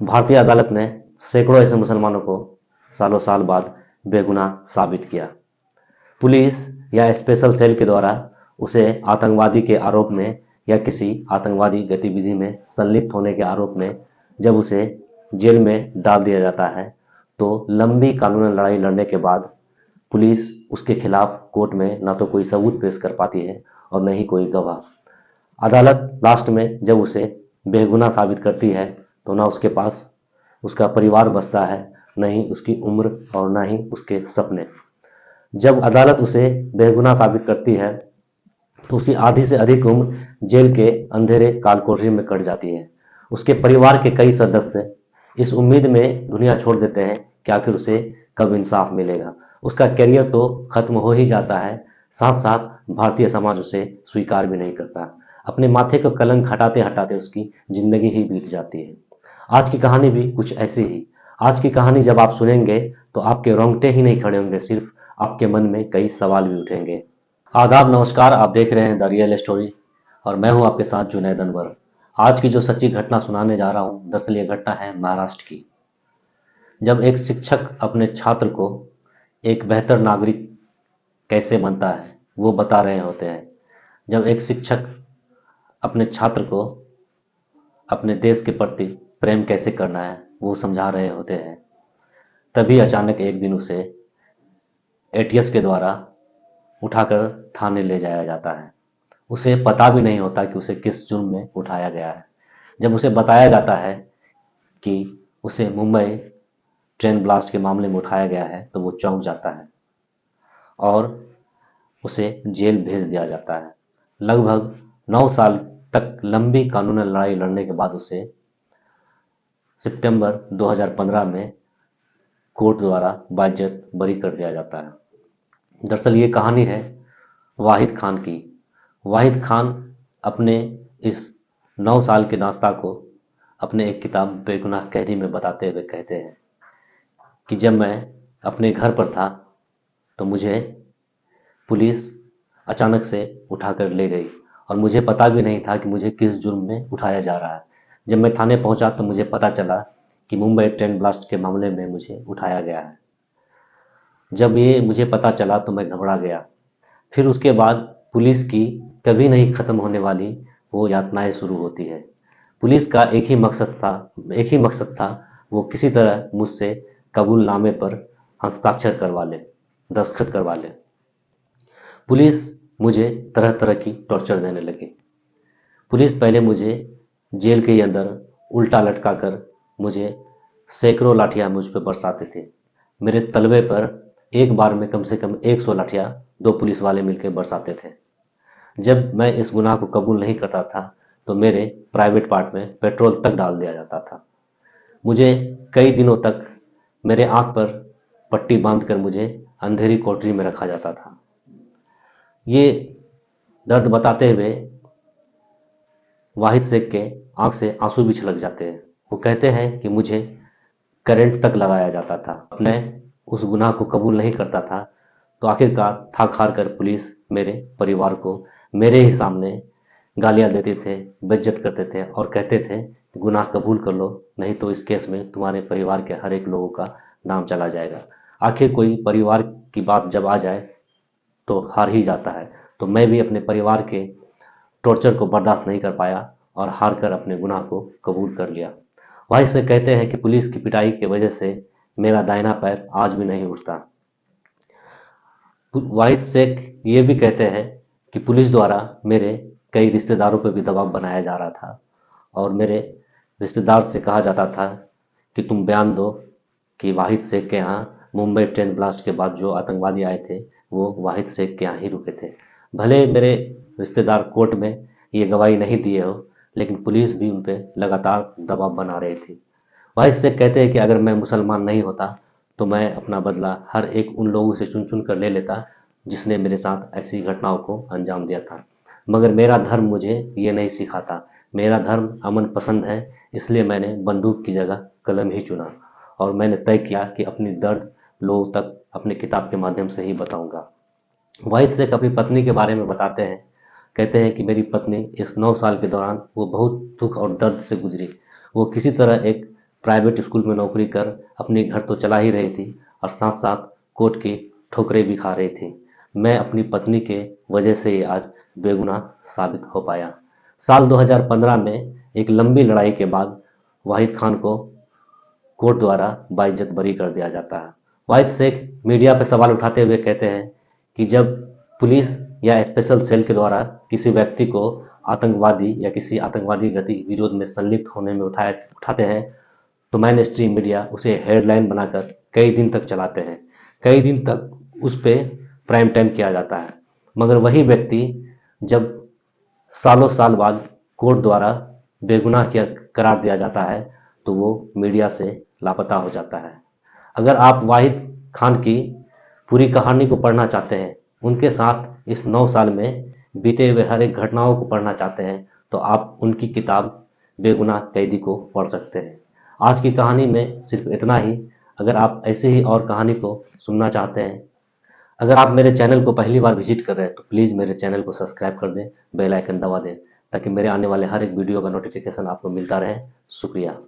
भारतीय अदालत ने सैकड़ों ऐसे मुसलमानों को सालों साल बाद बेगुनाह साबित किया। पुलिस या स्पेशल सेल के द्वारा उसे आतंकवादी के आरोप में या किसी आतंकवादी गतिविधि में संलिप्त होने के आरोप में जब उसे जेल में डाल दिया जाता है, तो लंबी कानूनी लड़ाई लड़ने के बाद पुलिस उसके खिलाफ कोर्ट में न तो कोई सबूत पेश कर पाती है और न ही कोई गवाह। अदालत लास्ट में जब उसे बेगुनाह साबित करती है, तो ना उसके पास उसका परिवार बचता है, न ही उसकी उम्र और न ही उसके सपने। जब अदालत उसे बेगुनाह साबित करती है, तो उसकी आधी से अधिक उम्र जेल के अंधेरे कालकोठरी में कट जाती है। उसके परिवार के कई सदस्य इस उम्मीद में दुनिया छोड़ देते हैं कि आखिर उसे कब इंसाफ मिलेगा। उसका करियर तो खत्म हो ही जाता है, साथ साथ भारतीय समाज उसे स्वीकार भी नहीं करता। अपने माथे को कलंक हटाते हटाते उसकी जिंदगी ही बीत जाती है। आज की कहानी भी कुछ ऐसी ही। आज की कहानी जब आप सुनेंगे तो आपके रोंगटे ही नहीं खड़े होंगे, सिर्फ आपके मन में कई सवाल भी उठेंगे। आदाब, नमस्कार। आप देख रहे हैं द रियल स्टोरी और मैं हूं आपके साथ जुनैद अनवर। आज की जो सच्ची घटना सुनाने जा रहा हूं, दरअसल ये घटना है महाराष्ट्र की। जब एक शिक्षक अपने छात्र को एक बेहतर नागरिक कैसे बनता है वो बता रहे होते हैं, जब एक शिक्षक अपने छात्र को अपने देश के प्रति प्रेम कैसे करना है वो समझा रहे होते हैं, तभी अचानक एक दिन उसे एटीएस के द्वारा उठाकर थाने ले जाया जाता है। उसे पता भी नहीं होता कि उसे किस जुर्म में उठाया गया है। जब उसे बताया जाता है कि उसे मुंबई ट्रेन ब्लास्ट के मामले में उठाया गया है, तो वो चौंक जाता है और उसे जेल भेज दिया जाता है। लगभग 9 साल तक लंबी कानूनी लड़ाई लड़ने के बाद उसे सितंबर 2015 में कोर्ट द्वारा बाइज्जत बरी कर दिया जाता है। दरअसल ये कहानी है वाहिद खान की। वाहिद खान अपने इस 9 साल के नाश्ता को अपने एक किताब बेगुनाह कैदी में बताते हुए कहते हैं कि जब मैं अपने घर पर था तो मुझे पुलिस अचानक से उठाकर ले गई और मुझे पता भी नहीं था कि मुझे किस जुर्म में उठाया जा रहा है। जब मैं थाने पहुंचा तो मुझे पता चला कि मुंबई ट्रेन ब्लास्ट के मामले में मुझे उठाया गया है। जब ये मुझे पता चला तो मैं घबरा गया। फिर उसके बाद पुलिस की कभी नहीं खत्म होने वाली वो यातनाएं शुरू होती है। पुलिस का एक ही मकसद था, वो किसी तरह मुझसे कबूलनामे पर हस्ताक्षर करवा ले, दस्तखत करवा ले। पुलिस मुझे तरह तरह की टॉर्चर देने लगी। पुलिस पहले मुझे जेल के अंदर उल्टा लटका कर मुझे सैकड़ों लाठियां मुझ पर बरसाते थे। मेरे तलवे पर एक बार में कम से कम 100 लाठियां दो पुलिस वाले मिलकर बरसाते थे। जब मैं इस गुनाह को कबूल नहीं करता था तो मेरे प्राइवेट पार्ट में पेट्रोल तक डाल दिया जाता था। मुझे कई दिनों तक मेरे आंख पर पट्टी बांधकर मुझे अंधेरी कोठरी में रखा जाता था। ये दर्द बताते हुए वाहिद शेख के आंख से आंसू भी छलक जाते हैं। वो कहते हैं कि मुझे करंट तक लगाया जाता था। मैं उस गुनाह को कबूल नहीं करता था, तो आखिरकार थक हार कर पुलिस मेरे परिवार को मेरे ही सामने गालियां देते थे, बेइज्जत करते थे और कहते थे कि गुनाह कबूल कर लो, नहीं तो इस केस में तुम्हारे परिवार के हर एक लोगों का नाम चला जाएगा। आखिर कोई परिवार की बात जब आ जाए तो हार ही जाता है। तो मैं भी अपने परिवार के टॉर्चर को बर्दाश्त नहीं कर पाया और हार कर अपने गुनाह को कबूल कर लिया। भाई से कहते हैं कि पुलिस की पिटाई की वजह से मेरा दाहिना पैर आज भी नहीं उठता। वाहिद शेख ये भी कहते हैं कि पुलिस द्वारा मेरे कई रिश्तेदारों पर भी दबाव बनाया जा रहा था और मेरे रिश्तेदार से कहा जाता था कि तुम बयान दो कि वाहिद शेख के यहाँ मुंबई ट्रेन ब्लास्ट के बाद जो आतंकवादी आए थे वो वाहिद शेख के यहाँ ही रुके थे। भले मेरे रिश्तेदार कोर्ट में ये गवाही नहीं दिए हो, लेकिन पुलिस भी उन पर लगातार दबाव बना रही थी। वाहिद शेख कहते हैं कि अगर मैं मुसलमान नहीं होता तो मैं अपना बदला हर एक उन लोगों से चुन चुन कर ले लेता जिसने मेरे साथ ऐसी घटनाओं को अंजाम दिया था। मगर मेरा धर्म मुझे ये नहीं सिखाता। मेरा धर्म अमन पसंद है, इसलिए मैंने बंदूक की जगह कलम ही चुना और मैंने तय किया कि अपनी दर्द लोगों तक अपनी किताब के माध्यम से ही बताऊंगा। वाहिद शेख अपनी पत्नी के बारे में बताते हैं। कहते हैं कि मेरी पत्नी इस 9 साल के दौरान वो बहुत दुख और दर्द से गुजरी। वो किसी तरह एक प्राइवेट स्कूल में नौकरी कर अपनी घर तो चला ही रही थी और साथ साथ कोर्ट की ठोकरें भी खा रही थी। मैं अपनी पत्नी के वजह से ही आज बेगुनाह साबित हो पाया। साल 2015 में एक लंबी लड़ाई के बाद वाहिद खान को कोर्ट द्वारा बाइज्जत बरी कर दिया जाता है। वाहिद शेख मीडिया पर सवाल उठाते हुए कहते हैं कि जब पुलिस या स्पेशल सेल के द्वारा किसी व्यक्ति को आतंकवादी या किसी आतंकवादी गतिविरोध में संलिप्त होने में उठाते हैं तो मैन स्ट्रीम मीडिया उसे हेडलाइन बनाकर कई दिन तक चलाते हैं, कई दिन तक उस पर प्राइम टाइम किया जाता है। मगर वही व्यक्ति जब सालों साल बाद कोर्ट द्वारा बेगुनाह किया करार दिया जाता है तो वो मीडिया से लापता हो जाता है। अगर आप वाहिद खान की पूरी कहानी को पढ़ना चाहते हैं, उनके साथ इस 9 साल में बीते हुए हर एक घटनाओं को पढ़ना चाहते हैं तो आप उनकी किताब बेगुनाह कैदी को पढ़ सकते हैं। आज की कहानी में सिर्फ इतना ही। अगर आप ऐसे ही और कहानी को सुनना चाहते हैं, अगर आप मेरे चैनल को पहली बार विजिट कर रहे हैं तो प्लीज़ मेरे चैनल को सब्सक्राइब कर दें, बेल आइकन दबा दें ताकि मेरे आने वाले हर एक वीडियो का नोटिफिकेशन आपको मिलता रहे। शुक्रिया।